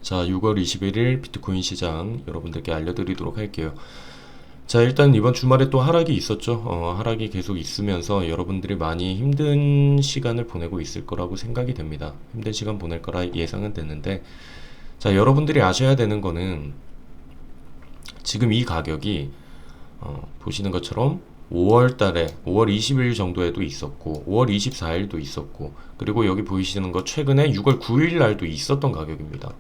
자, 6월 21일 비트코인 시장 여러분들께 알려드리도록 할게요. 자, 일단 이번 주말에 또 하락이 있었죠. 하락이 계속 있으면서 여러분들이 많이 힘든 시간을 보내고 있을 거라고 생각이 됩니다. 힘든 시간 보낼 거라 예상은 됐는데, 자, 여러분들이 아셔야 되는 거는 지금 이 가격이 보시는 것처럼 5월 달에 5월 20일 정도에도 있었고 5월 24일도 있었고, 그리고 여기 보이시는 거 최근에 6월 9일 날도 있었던 가격입니다.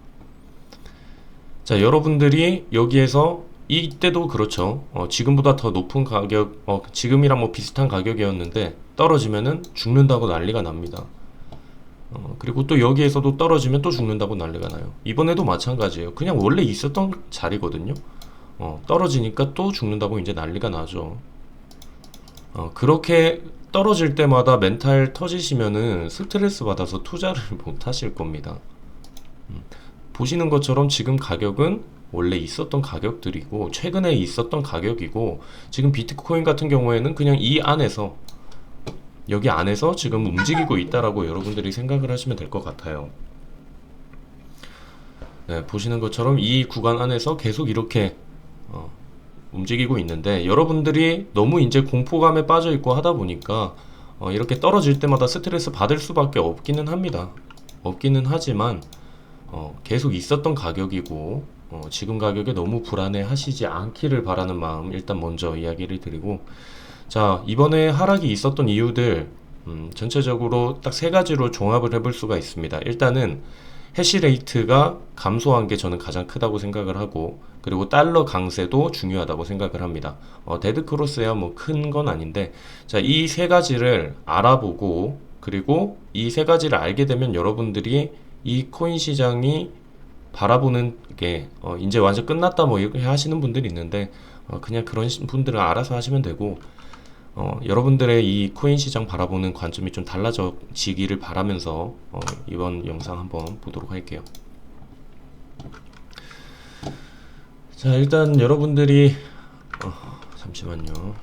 자, 여러분들이 여기에서 이때도 그렇죠. 지금보다 더 높은 가격, 지금이랑 뭐 비슷한 가격이었는데 떨어지면은 죽는다고 난리가 납니다. 그리고 또 여기에서도 떨어지면 또 죽는다고 난리가 나요. 이번에도 마찬가지예요. 그냥 원래 있었던 자리거든요. 떨어지니까 또 죽는다고 이제 난리가 나죠. 그렇게 떨어질 때마다 멘탈 터지시면은 스트레스 받아서 투자를 못 하실 겁니다. 보시는 것처럼 지금 가격은 원래 있었던 가격들이고 최근에 있었던 가격이고, 지금 비트코인 같은 경우에는 그냥 이 안에서 여기 안에서 지금 움직이고 있다라고 여러분들이 생각을 하시면 될 것 같아요. 네, 보시는 것처럼 이 구간 안에서 계속 이렇게 움직이고 있는데, 여러분들이 너무 이제 공포감에 빠져 있고 하다 보니까 이렇게 떨어질 때마다 스트레스 받을 수밖에 없기는 합니다. 없기는 하지만 계속 있었던 가격이고, 지금 가격에 너무 불안해 하시지 않기를 바라는 마음 일단 먼저 이야기를 드리고, 자, 이번에 하락이 있었던 이유들 전체적으로 딱 세 가지로 종합을 해볼 수가 있습니다. 일단은 해시레이트가 감소한 게 저는 가장 크다고 생각을 하고, 그리고 달러 강세도 중요하다고 생각을 합니다. 데드크로스야 뭐 큰 건 아닌데, 자, 이 세 가지를 알아보고, 그리고 이 세 가지를 알게 되면 여러분들이 이 코인 시장이 바라보는 게 이제 완전 끝났다 뭐 이렇게 하시는 분들이 있는데, 그냥 그런 분들은 알아서 하시면 되고, 여러분들의 이 코인 시장 바라보는 관점이 좀 달라지기를 바라면서 이번 영상 한번 보도록 할게요. 자, 일단 여러분들이 잠시만요.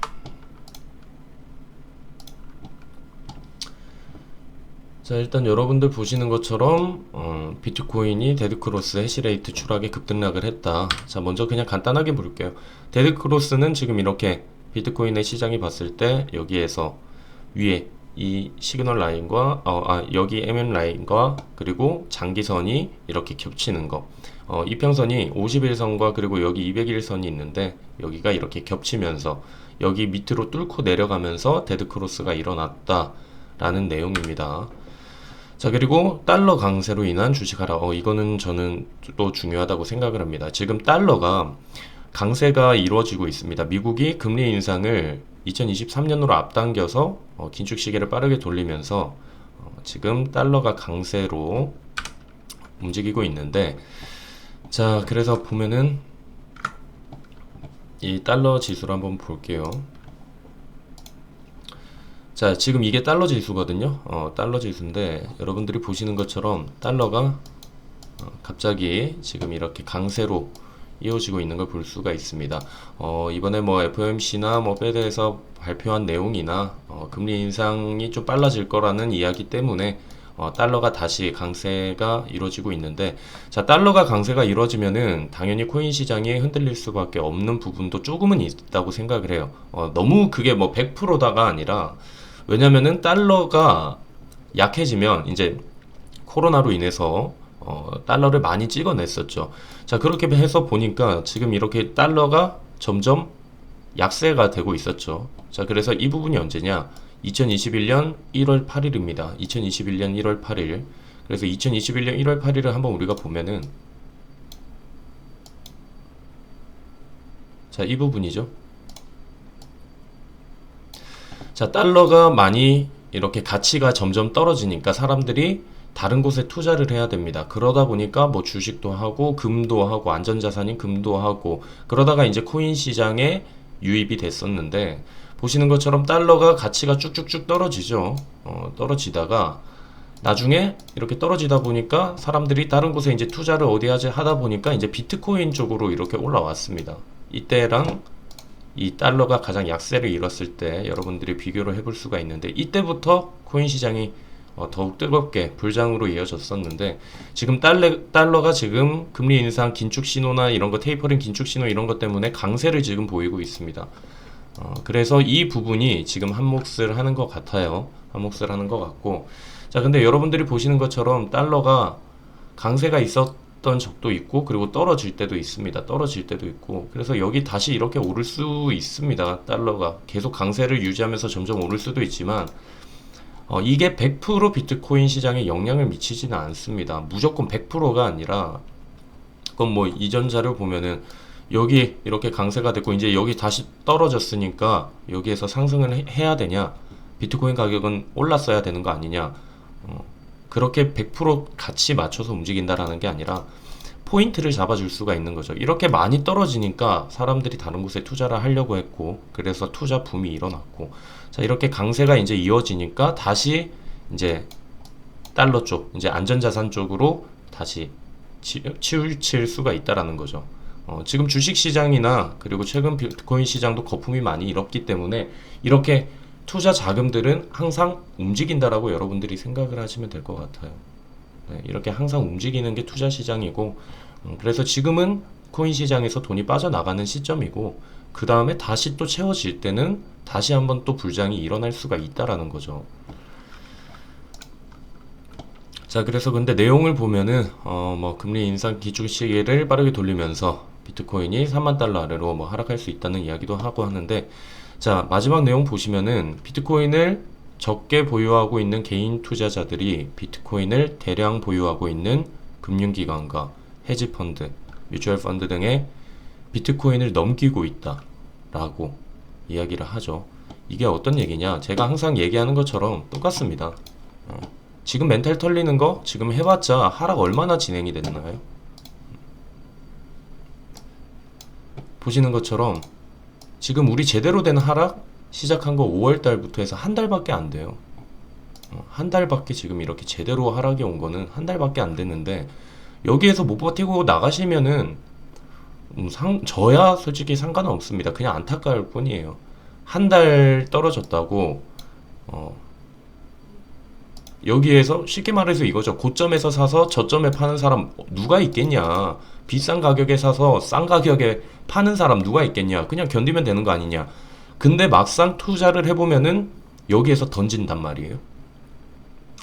자, 일단 여러분들 보시는 것처럼 비트코인이 데드크로스 해시레이트 추락에 급등락을 했다. 자, 먼저 그냥 간단하게 볼게요. 데드크로스는 지금 이렇게 비트코인의 시장이 봤을 때 여기에서 위에 이 시그널 라인과 여기 MM 라인과 그리고 장기선이 이렇게 겹치는 거, 이평선이 50일선과 그리고 여기 200일선이 있는데 여기가 이렇게 겹치면서 여기 밑으로 뚫고 내려가면서 데드크로스가 일어났다 라는 내용입니다. 자, 그리고 달러 강세로 인한 주식 하락. 이거는 저는 또 중요하다고 생각을 합니다. 지금 달러가 강세가 이루어지고 있습니다. 미국이 금리 인상을 2023년으로 앞당겨서 긴축 시기를 빠르게 돌리면서 지금 달러가 강세로 움직이고 있는데, 자, 그래서 보면은 이 달러 지수를 한번 볼게요. 자, 지금 이게 달러 지수거든요. 달러 지수인데 여러분들이 보시는 것처럼 달러가 갑자기 지금 이렇게 강세로 이어지고 있는 걸 볼 수가 있습니다. 이번에 뭐 FOMC나 뭐 페드에서 발표한 내용이나 금리 인상이 좀 빨라질 거라는 이야기 때문에 달러가 다시 강세가 이루어지고 있는데, 자, 달러가 강세가 이루어지면은 당연히 코인 시장이 흔들릴 수밖에 없는 부분도 조금은 있다고 생각을 해요. 너무 그게 뭐 100%다가 아니라, 왜냐면은 달러가 약해지면 이제 코로나로 인해서 달러를 많이 찍어냈었죠. 자, 그렇게 해서 보니까 지금 이렇게 달러가 점점 약세가 되고 있었죠. 자, 그래서 이 부분이 언제냐? 2021년 1월 8일입니다. 2021년 1월 8일. 그래서 2021년 1월 8일을 한번 우리가 보면은, 자, 이 부분이죠. 자, 달러가 많이 이렇게 가치가 점점 떨어지니까 사람들이 다른 곳에 투자를 해야 됩니다. 그러다 보니까 뭐 주식도 하고 금도 하고 안전자산인 금도 하고, 그러다가 이제 코인 시장에 유입이 됐었는데, 보시는 것처럼 달러가 가치가 쭉쭉쭉 떨어지죠. 떨어지다가 나중에 이렇게 떨어지다 보니까 사람들이 다른 곳에 이제 투자를 어디 하다 보니까 이제 비트코인 쪽으로 이렇게 올라왔습니다. 이때랑 이 달러가 가장 약세를 이뤘을 때 여러분들이 비교를 해볼 수가 있는데, 이때부터 코인 시장이 더욱 뜨겁게 불장으로 이어졌었는데 지금 달러가 지금 금리 인상 긴축 신호나 이런 거 테이퍼링 긴축 신호 이런 것 때문에 강세를 지금 보이고 있습니다. 그래서 이 부분이 지금 한몫을 하는 것 같아요. 한몫을 하는 것 같고 자 근데 여러분들이 보시는 것처럼 달러가 강세가 있었던 적도 있고 그리고 떨어질 때도 있습니다. 떨어질 때도 있고 그래서 여기 다시 이렇게 오를 수 있습니다. 달러가 계속 강세를 유지하면서 점점 오를 수도 있지만 이게 100% 비트코인 시장에 영향을 미치지는 않습니다. 무조건 100%가 아니라 그건 뭐 이전 자료 보면은 여기 이렇게 강세가 됐고 이제 여기 다시 떨어졌으니까 여기에서 상승을 해야 되냐 비트코인 가격은 올랐어야 되는 거 아니냐 그렇게 100% 같이 맞춰서 움직인다라는 게 아니라 포인트를 잡아줄 수가 있는 거죠. 이렇게 많이 떨어지니까 사람들이 다른 곳에 투자를 하려고 했고 그래서 투자 붐이 일어났고 자 이렇게 강세가 이제 이어지니까 다시 이제 달러 쪽 이제 안전자산 쪽으로 다시 치우칠 수가 있다라는 거죠. 지금 주식시장이나 그리고 최근 비트코인 시장도 거품이 많이 일었기 때문에 이렇게 투자 자금들은 항상 움직인다라고 여러분들이 생각을 하시면 될 것 같아요. 네, 이렇게 항상 움직이는 게 투자 시장이고 그래서 지금은 코인 시장에서 돈이 빠져나가는 시점이고 그 다음에 다시 또 채워질 때는 다시 한번 또 불장이 일어날 수가 있다라는 거죠. 자 그래서 근데 내용을 보면은 뭐 금리 인상 기준 시기를 빠르게 돌리면서 비트코인이 3만 달러 아래로 뭐 하락할 수 있다는 이야기도 하고 하는데 자 마지막 내용 보시면은 비트코인을 적게 보유하고 있는 개인 투자자들이 비트코인을 대량 보유하고 있는 금융기관과 헤지펀드, 뮤추얼 펀드 등의 비트코인을 넘기고 있다라고 이야기를 하죠. 이게 어떤 얘기냐? 제가 항상 얘기하는 것처럼 똑같습니다. 지금 멘탈 털리는 거 지금 해봤자 하락 얼마나 진행이 됐나요? 보시는 것처럼 지금 우리 제대로 된 하락 시작한 거 5월 달부터 해서 한 달밖에 안 돼요. 한 달밖에 지금 이렇게 제대로 하락이 온 거는 한 달밖에 안 됐는데 여기에서 못 버티고 나가시면은 저야 솔직히 상관은 없습니다. 그냥 안타까울 뿐이에요. 한 달 떨어졌다고 여기에서 쉽게 말해서 이거죠. 고점에서 사서 저점에 파는 사람 누가 있겠냐. 비싼 가격에 사서 싼 가격에 파는 사람 누가 있겠냐. 그냥 견디면 되는 거 아니냐. 근데 막상 투자를 해보면은 여기에서 던진단 말이에요.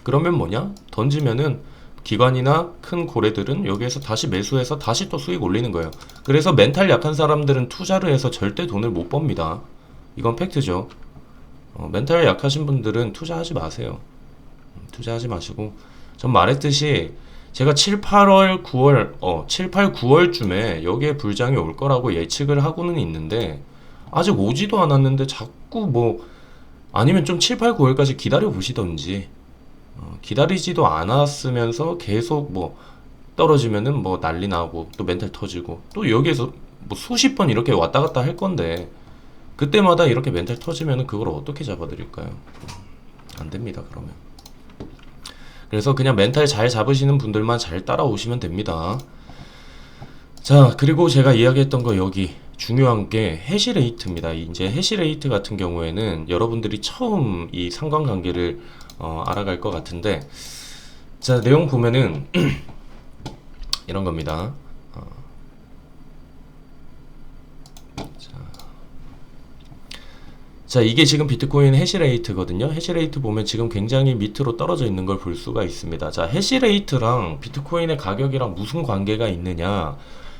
그러면 뭐냐? 던지면은 기관이나 큰 고래들은 여기에서 다시 매수해서 다시 또 수익 올리는 거예요. 그래서 멘탈 약한 사람들은 투자를 해서 절대 돈을 못 법니다. 이건 팩트죠. 멘탈 약하신 분들은 투자하지 마세요. 투자하지 마시고 전 말했듯이 제가 7, 8월, 9월 7, 8, 9월쯤에 여기에 불장이 올 거라고 예측을 하고는 있는데 아직 오지도 않았는데 자꾸 뭐 아니면 좀 7, 8, 9월까지 기다려 보시던지 기다리지도 않았으면서 계속 뭐 떨어지면은 뭐 난리 나고 또 멘탈 터지고 또 여기에서 뭐 수십 번 이렇게 왔다 갔다 할 건데 그때마다 이렇게 멘탈 터지면은 그걸 어떻게 잡아드릴까요? 안 됩니다 그러면. 그래서 그냥 멘탈 잘 잡으시는 분들만 잘 따라오시면 됩니다. 자 그리고 제가 이야기했던 거 여기 중요한 게 해시레이트입니다. 이제 해시레이트 같은 경우에는 여러분들이 처음 이 상관관계를 알아갈 것 같은데 자 내용 보면은 이런 겁니다. 자 이게 지금 비트코인 해시레이트거든요. 해시레이트 보면 지금 굉장히 밑으로 떨어져 있는 걸 볼 수가 있습니다. 자 해시레이트랑 비트코인의 가격이랑 무슨 관계가 있느냐.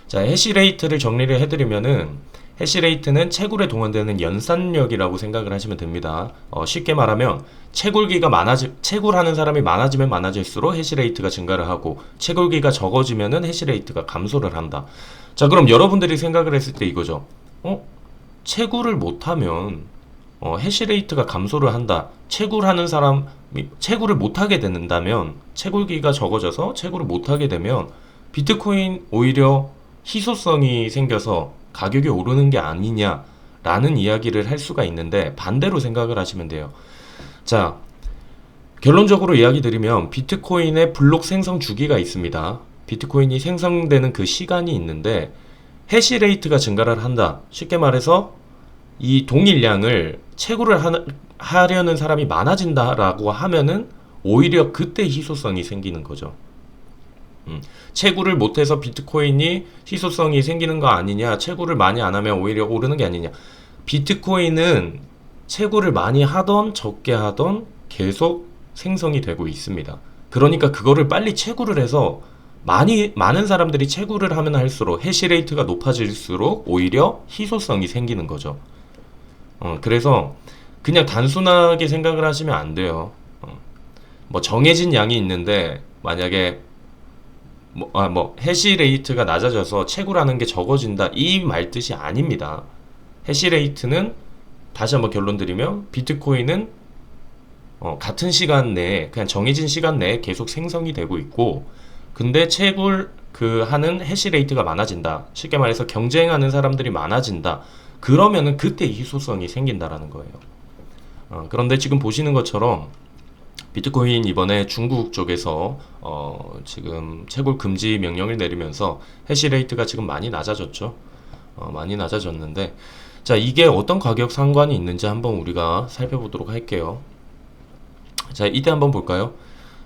자 해시레이트를 정리를 해드리면은 해시레이트는 채굴에 동원되는 연산력이라고 생각을 하시면 됩니다. 쉽게 말하면 채굴하는 사람이 많아지면 많아질수록 해시레이트가 증가를 하고 채굴기가 적어지면은 해시레이트가 감소를 한다. 자 그럼 여러분들이 생각을 했을 때 이거죠. 채굴을 못하면 해시레이트가 감소를 한다. 채굴하는 사람이 채굴을 못하게 된다면 채굴기가 적어져서 채굴을 못하게 되면 비트코인 오히려 희소성이 생겨서 가격이 오르는 게 아니냐라는 이야기를 할 수가 있는데 반대로 생각을 하시면 돼요. 자 결론적으로 이야기 드리면 비트코인의 블록 생성 주기가 있습니다. 비트코인이 생성되는 그 시간이 있는데 해시레이트가 증가를 한다. 쉽게 말해서 이 동일량을 채굴을 하려는 사람이 많아진다라고 하면은 오히려 그때 희소성이 생기는 거죠. 채굴을 못해서 비트코인이 희소성이 생기는 거 아니냐, 채굴을 많이 안 하면 오히려 오르는 게 아니냐. 비트코인은 채굴을 많이 하던 적게 하던 계속 생성이 되고 있습니다. 그러니까 그거를 빨리 채굴을 해서 많은 사람들이 채굴을 하면 할수록 해시레이트가 높아질수록 오히려 희소성이 생기는 거죠. 그래서 그냥 단순하게 생각을 하시면 안 돼요. 뭐 정해진 양이 있는데 만약에 해시레이트가 낮아져서 채굴하는 게 적어진다 이 말 뜻이 아닙니다. 해시레이트는 다시 한번 결론 드리면 비트코인은 같은 시간 내에 그냥 정해진 시간 내에 계속 생성이 되고 있고, 근데 채굴 하는 해시레이트가 많아진다, 쉽게 말해서 경쟁하는 사람들이 많아진다, 그러면은 그때 희소성이 생긴다라는 거예요. 그런데 지금 보시는 것처럼 비트코인 이번에 중국 쪽에서 지금 채굴 금지 명령을 내리면서 해시레이트가 지금 많이 낮아졌죠. 많이 낮아졌는데, 자, 이게 어떤 가격 상관이 있는지 한번 우리가 살펴보도록 할게요. 자, 이때 한번 볼까요?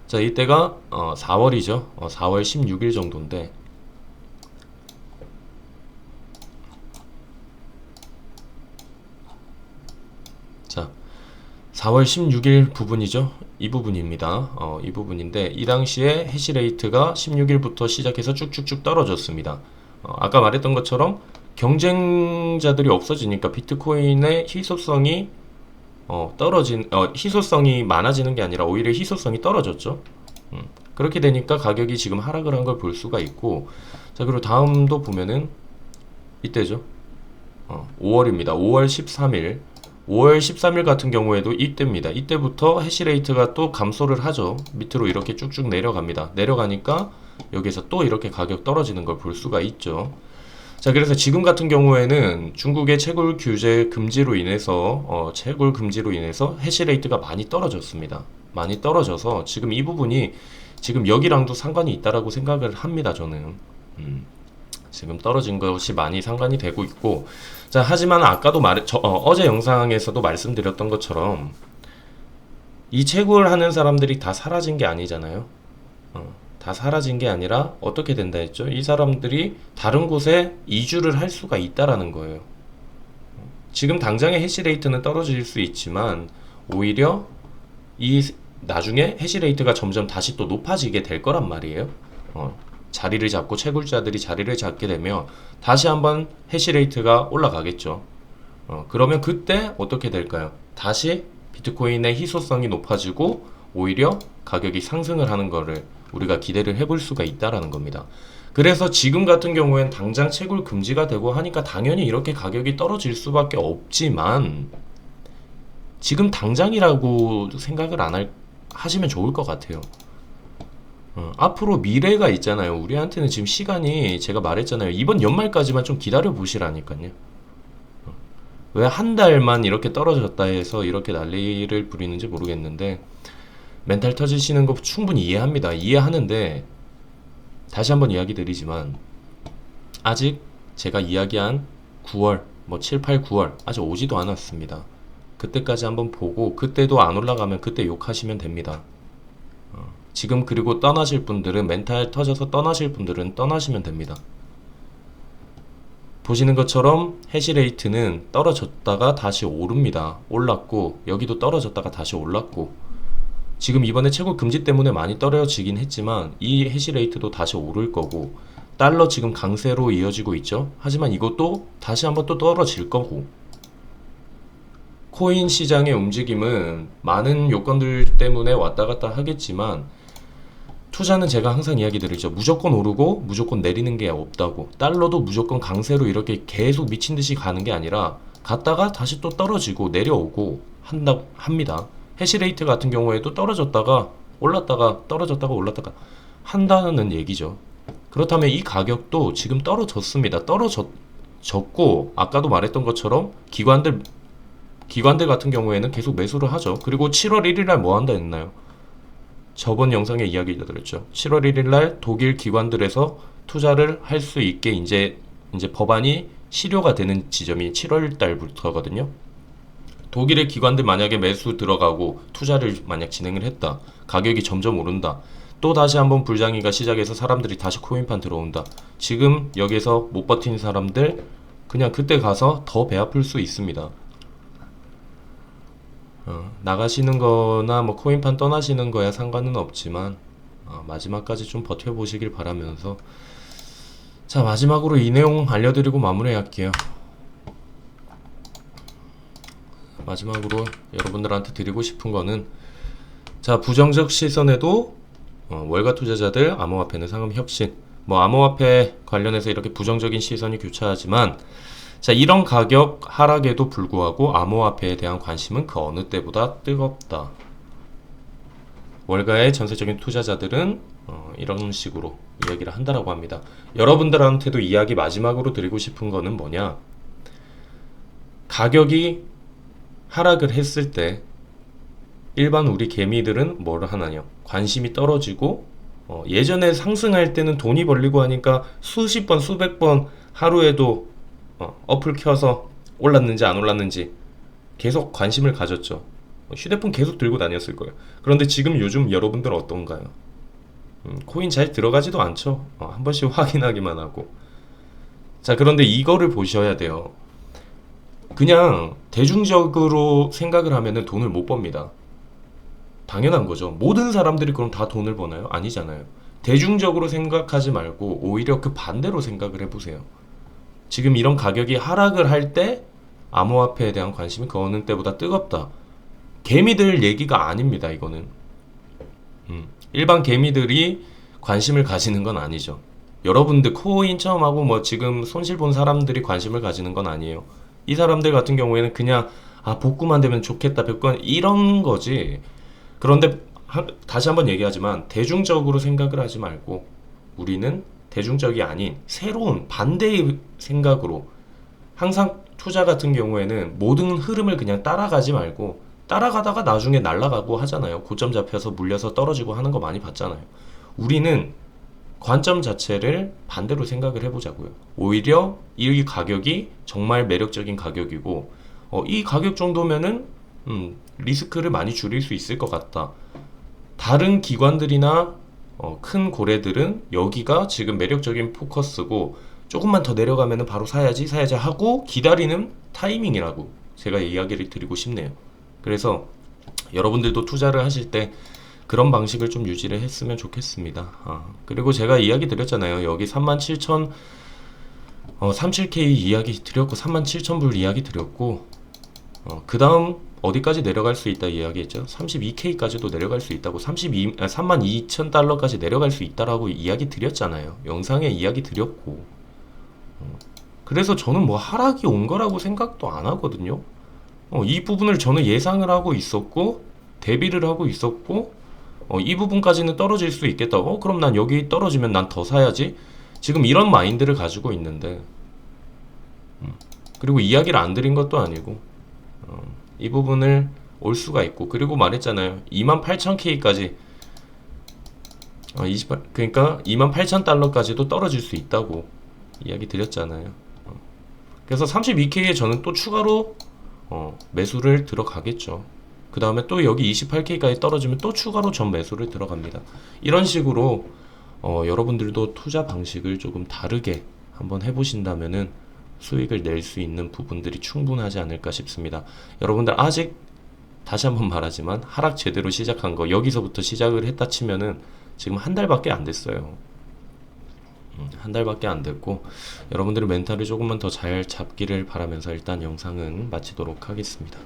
자, 이때가 4월이죠. 4월 16일 정도인데, 자, 4월 16일 부분이죠. 이 부분입니다. 이 부분인데, 이 당시에 해시레이트가 16일부터 시작해서 쭉쭉쭉 떨어졌습니다. 아까 말했던 것처럼 경쟁자들이 없어지니까 비트코인의 희소성이 희소성이 많아지는 게 아니라 오히려 희소성이 떨어졌죠. 그렇게 되니까 가격이 지금 하락을 한 걸 볼 수가 있고, 자, 그리고 다음도 보면은 이때죠. 5월입니다. 5월 13일. 5월 13일 같은 경우에도 이때입니다. 이때부터 해시레이트가 또 감소를 하죠. 밑으로 이렇게 쭉쭉 내려갑니다. 내려가니까 여기서 또 이렇게 가격 떨어지는 걸 볼 수가 있죠. 자, 그래서 지금 같은 경우에는 중국의 채굴 규제 금지로 인해서 채굴 금지로 인해서 해시레이트가 많이 떨어졌습니다. 많이 떨어져서 지금 이 부분이 지금 여기랑도 상관이 있다라고 생각을 합니다. 저는 지금 떨어진 것이 많이 상관이 되고 있고, 자, 하지만 아까도 어제 영상에서도 말씀드렸던 것처럼 이 채굴하는 사람들이 다 사라진 게 아니잖아요. 다 사라진 게 아니라 어떻게 된다 했죠? 이 사람들이 다른 곳에 이주를 할 수가 있다라는 거예요. 지금 당장의 해시레이트는 떨어질 수 있지만 오히려 나중에 해시레이트가 점점 다시 또 높아지게 될 거란 말이에요. 자리를 잡고 채굴자들이 자리를 잡게 되면 다시 한번 해시레이트가 올라가겠죠. 그러면 그때 어떻게 될까요? 다시 비트코인의 희소성이 높아지고 오히려 가격이 상승을 하는 거를 우리가 기대를 해볼 수가 있다라는 겁니다. 그래서 지금 같은 경우엔 당장 채굴 금지가 되고 하니까 당연히 이렇게 가격이 떨어질 수밖에 없지만, 지금 당장이라고 생각을 하시면 좋을 것 같아요. 앞으로 미래가 있잖아요. 우리한테는 지금 시간이, 제가 말했잖아요. 이번 연말까지만 좀 기다려 보시라니까요. 왜 한 달만 이렇게 떨어졌다 해서 이렇게 난리를 부리는지 모르겠는데, 멘탈 터지시는 거 충분히 이해합니다. 이해하는데 다시 한번 이야기 드리지만 아직 제가 이야기한 9월, 7, 8, 9월 아직 오지도 않았습니다. 그때까지 한번 보고 그때도 안 올라가면 그때 욕하시면 됩니다. 지금 그리고 떠나실 분들은, 멘탈 터져서 떠나실 분들은 떠나시면 됩니다. 보시는 것처럼 해시레이트는 떨어졌다가 다시 오릅니다. 올랐고 여기도 떨어졌다가 다시 올랐고, 지금 이번에 채굴 금지 때문에 많이 떨어지긴 했지만 이 해시레이트도 다시 오를 거고, 달러 지금 강세로 이어지고 있죠. 하지만 이것도 다시 한번 또 떨어질 거고, 코인 시장의 움직임은 많은 요건들 때문에 왔다 갔다 하겠지만, 투자는 제가 항상 이야기 드리죠. 무조건 오르고 무조건 내리는 게 없다고. 달러도 무조건 강세로 이렇게 계속 미친 듯이 가는 게 아니라 갔다가 다시 또 떨어지고 내려오고 합니다. 해시레이트 같은 경우에도 떨어졌다가 올랐다가 떨어졌다가 올랐다가 한다는 얘기죠. 그렇다면 이 가격도 지금 떨어졌습니다. 떨어졌고 아까도 말했던 것처럼 기관들 같은 경우에는 계속 매수를 하죠. 그리고 7월 1일날 뭐 한다 했나요? 저번 영상에 이야기 드렸죠. 7월 1일날 독일 기관들에서 투자를 할 수 있게 이제 법안이 실효가 되는 지점이 7월 달부터거든요. 독일의 기관들 만약에 매수 들어가고 투자를 만약 진행을 했다. 가격이 점점 오른다. 또 다시 한번 불장이가 시작해서 사람들이 다시 코인판 들어온다. 지금 여기서 못 버틴 사람들 그냥 그때 가서 더 배 아플 수 있습니다. 나가시는 거나 뭐 코인판 떠나시는 거야 상관은 없지만 마지막까지 좀 버텨보시길 바라면서, 자, 마지막으로 이 내용 알려드리고 마무리할게요. 마지막으로 여러분들한테 드리고 싶은 거는, 자, 부정적 시선에도 월가 투자자들 암호화폐는 상금 혁신, 뭐 암호화폐 관련해서 이렇게 부정적인 시선이 교차하지만, 자, 이런 가격 하락에도 불구하고 암호화폐에 대한 관심은 그 어느 때보다 뜨겁다. 월가의 전세적인 투자자들은 이런 식으로 이야기를 한다라고 합니다. 여러분들한테도 이야기 마지막으로 드리고 싶은 거는 뭐냐, 가격이 하락을 했을 때 일반 우리 개미들은 뭘 하나요? 관심이 떨어지고, 예전에 상승할 때는 돈이 벌리고 하니까 수십 번 수백 번 하루에도 어플 켜서 올랐는지 안 올랐는지 계속 관심을 가졌죠. 휴대폰 계속 들고 다녔을 거예요. 그런데 지금 요즘 여러분들은 어떤가요? 코인 잘 들어가지도 않죠. 한 번씩 확인하기만 하고. 자, 그런데 이거를 보셔야 돼요. 그냥 대중적으로 생각을 하면은 돈을 못 법니다. 당연한 거죠. 모든 사람들이 그럼 다 돈을 버나요? 아니잖아요. 대중적으로 생각하지 말고 오히려 그 반대로 생각을 해보세요. 지금 이런 가격이 하락을 할 때 암호화폐에 대한 관심이 그 어느 때보다 뜨겁다. 개미들 얘기가 아닙니다. 이거는 일반 개미들이 관심을 가지는 건 아니죠. 여러분들 코인 처음 하고 뭐 지금 손실 본 사람들이 관심을 가지는 건 아니에요. 이 사람들 같은 경우에는 그냥 복구만 되면 좋겠다, 백건 이런 거지. 그런데 다시 한번 얘기하지만 대중적으로 생각을 하지 말고 우리는 대중적이 아닌 새로운 반대의 생각으로, 항상 투자 같은 경우에는 모든 흐름을 그냥 따라가지 말고 따라가다가 나중에 날아가고 하잖아요. 고점 잡혀서 물려서 떨어지고 하는 거 많이 봤잖아요. 우리는 관점 자체를 반대로 생각을 해보자고요. 오히려 이 가격이 정말 매력적인 가격이고, 이 가격 정도면은 리스크를 많이 줄일 수 있을 것 같다. 다른 기관들이나 큰 고래들은 여기가 지금 매력적인 포커스고 조금만 더 내려가면은 바로 사야지 하고 기다리는 타이밍이라고 제가 이야기를 드리고 싶네요. 그래서 여러분들도 투자를 하실 때 그런 방식을 좀 유지를 했으면 좋겠습니다. 그리고 제가 이야기 드렸잖아요. 여기 37,000 37K 이야기 드렸고 37,000불 이야기 드렸고, 그 다음 어디까지 내려갈 수 있다 이야기했죠. 32K까지도 내려갈 수 있다고, 32,000달러까지 내려갈 수 있다라고 이야기 드렸잖아요. 영상에 이야기 드렸고, 그래서 저는 뭐 하락이 온 거라고 생각도 안 하거든요. 이 부분을 저는 예상을 하고 있었고 대비를 하고 있었고, 이 부분까지는 떨어질 수 있겠다. 그럼 난 여기 떨어지면 난 더 사야지. 지금 이런 마인드를 가지고 있는데, 그리고 이야기를 안 드린 것도 아니고 이 부분을 올 수가 있고, 그리고 말했잖아요. 28,000K까지 28, 그러니까 28,000달러까지도 떨어질 수 있다고 이야기 드렸잖아요. 그래서 32K에 저는 또 추가로 매수를 들어가겠죠. 그 다음에 또 여기 28K까지 떨어지면 또 추가로 전 매수를 들어갑니다. 이런 식으로 여러분들도 투자 방식을 조금 다르게 한번 해보신다면은 수익을 낼 수 있는 부분들이 충분하지 않을까 싶습니다. 여러분들 아직 다시 한번 말하지만 하락 제대로 시작한 거, 여기서부터 시작을 했다 치면은 지금 한 달밖에 안 됐어요. 한 달밖에 안 됐고, 여러분들의 멘탈을 조금만 더 잘 잡기를 바라면서 일단 영상은 마치도록 하겠습니다.